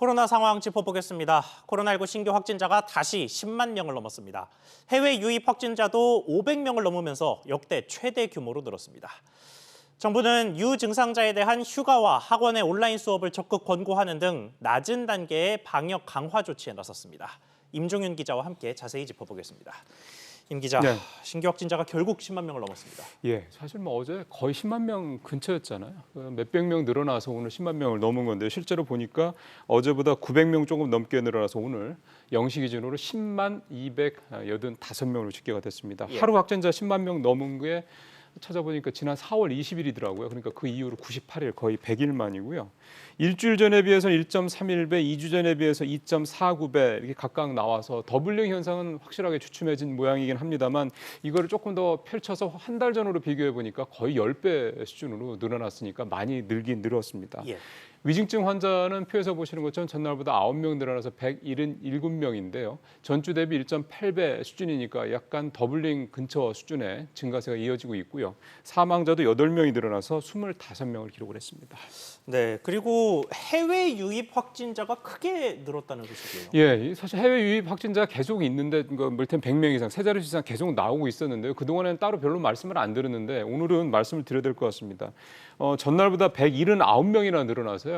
코로나 상황 짚어보겠습니다. 코로나19 신규 확진자가 다시 10만 명을 넘었습니다. 해외 유입 확진자도 500명을 넘으면서 역대 최대 규모로 늘었습니다. 정부는 유증상자에 대한 휴가와 학원의 온라인 수업을 적극 권고하는 등 낮은 단계의 방역 강화 조치에 나섰습니다. 임종윤 기자와 함께 자세히 짚어보겠습니다. 임 기자, 네. 신규 확진자가 결국 10만 명을 넘었습니다. 예, 사실 어제 거의 10만 명 근처였잖아요. 몇백 명 늘어나서 오늘 10만 명을 넘은 건데 실제로 보니까 어제보다 900명 조금 넘게 늘어나서 오늘 0시 기준으로 10만 285명으로 집계가 됐습니다. 예. 하루 확진자 10만 명 넘은 게 찾아보니까 지난 4월 20일이더라고요. 그러니까 그 이후로 98일, 거의 100일 만이고요. 일주일 전에 비해서 1.31배, 2주 전에 비해서 2.49배 이렇게 각각 나와서 더블링 현상은 확실하게 주춤해진 모양이긴 합니다만 이거를 조금 더 펼쳐서 한 달 전으로 비교해 보니까 거의 10배 수준으로 늘어났으니까 많이 늘긴 늘었습니다. 예. 위중증 환자는 표에서 보시는 것처럼 전날보다 9명 늘어나서 177명인데요. 전주 대비 1.8배 수준이니까 약간 더블링 근처 수준의 증가세가 이어지고 있고요. 사망자도 8명이 늘어나서 25명을 기록을 했습니다. 네, 그리고 해외 유입 확진자가 크게 늘었다는 소식이에요. 예, 사실 해외 유입 확진자 계속 있는데 물텐 100명 이상, 세 자릿수 이상 계속 나오고 있었는데요. 그동안에는 따로 별로 말씀을 안 드렸는데 오늘은 말씀을 드려야 될 것 같습니다. 전날보다 179명이나 늘어나서요.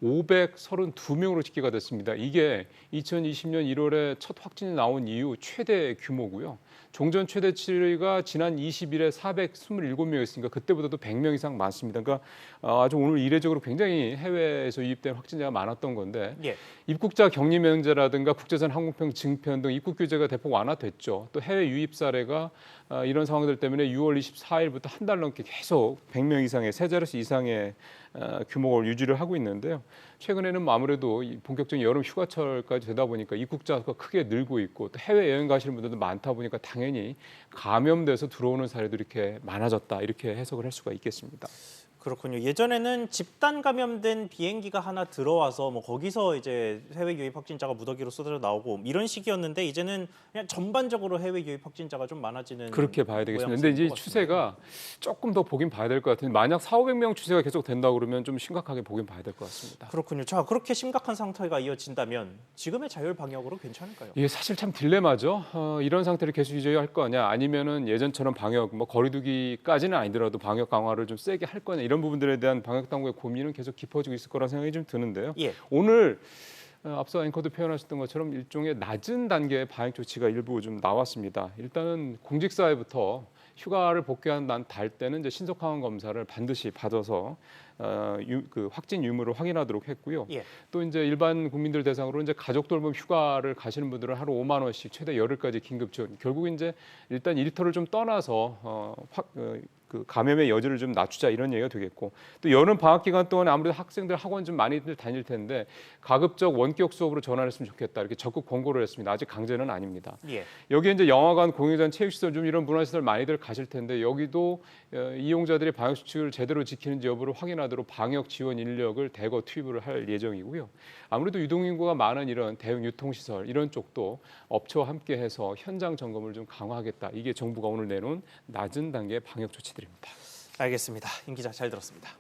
532명으로 집계가 됐습니다. 이게 2020년 1월에 첫 확진이 나온 이후 최대 규모고요. 종전 최대치가 지난 20일에 427명이었으니까 그때보다도 100명 이상 많습니다. 그러니까 아주 오늘 이례적으로 굉장히 해외에서 유입된 확진자가 많았던 건데 예. 입국자 격리 면제라든가 국제선 항공편 증편 등 입국 규제가 대폭 완화됐죠. 또 해외 유입 사례가 이런 상황들 때문에 6월 24일부터 한 달 넘게 계속 100명 이상의 세 자릿수 이상의 규모를 유지를 하고 있는데요. 최근에는 아무래도 본격적인 여름 휴가철까지 되다 보니까 입국자 수가 크게 늘고 있고 또 해외 여행 가시는 분들도 많다 보니까 당연히 감염돼서 들어오는 사례도 이렇게 많아졌다 이렇게 해석을 할 수가 있겠습니다. 그렇군요. 예전에는 집단 감염된 비행기가 하나 들어와서 거기서 이제 해외 유입 확진자가 무더기로 쏟아져 나오고 이런 식이었는데 이제는 그냥 전반적으로 해외 유입 확진자가 좀 많아지는 그렇게 봐야 되겠습니다. 근데 이제 추세가 조금 더 보긴 봐야 될 것 같은데 만약 4,500명 추세가 계속 된다 그러면 좀 심각하게 보긴 봐야 될 것 같습니다. 그렇군요. 자, 그렇게 심각한 상태가 이어진다면 지금의 자율 방역으로 괜찮을까요? 이게 사실 참 딜레마죠. 이런 상태를 계속 유지할 거냐 아니면은 예전처럼 방역 거리두기까지는 아니더라도 방역 강화를 좀 세게 할 거냐 이런 부분들에 대한 방역 당국의 고민은 계속 깊어지고 있을 거라는 생각이 좀 드는데요. 예. 오늘 앞서 앵커도 표현하셨던 것처럼 일종의 낮은 단계의 방역 조치가 일부 좀 나왔습니다. 일단은 공직사회부터 휴가를 복귀한 달 때는 이제 신속항원 검사를 반드시 받아서 그 확진 유무를 확인하도록 했고요. 예. 또 이제 일반 국민들 대상으로 이제 가족 돌봄 휴가를 가시는 분들은 하루 5만 원씩 최대 열흘까지 긴급 지원. 결국 이제 일단 일터를 좀 떠나서 그 감염의 여지를 좀 낮추자 이런 얘기가 되겠고 또 여름 방학 기간 동안에 아무래도 학생들 학원 좀 많이들 다닐 텐데 가급적 원격 수업으로 전환했으면 좋겠다 이렇게 적극 권고를 했습니다. 아직 강제는 아닙니다. 예. 여기에 이제 영화관, 공연장, 체육시설 좀 이런 문화시설 많이들 가실 텐데 여기도 이용자들이 방역 수칙을 제대로 지키는지 여부를 확인하도록 방역 지원 인력을 대거 투입을 할 예정이고요. 아무래도 유동인구가 많은 이런 대형 유통시설 이런 쪽도 업체와 함께해서 현장 점검을 좀 강화하겠다. 이게 정부가 오늘 내놓은 낮은 단계 방역 조치들입니다. 알겠습니다. 임 기자 잘 들었습니다.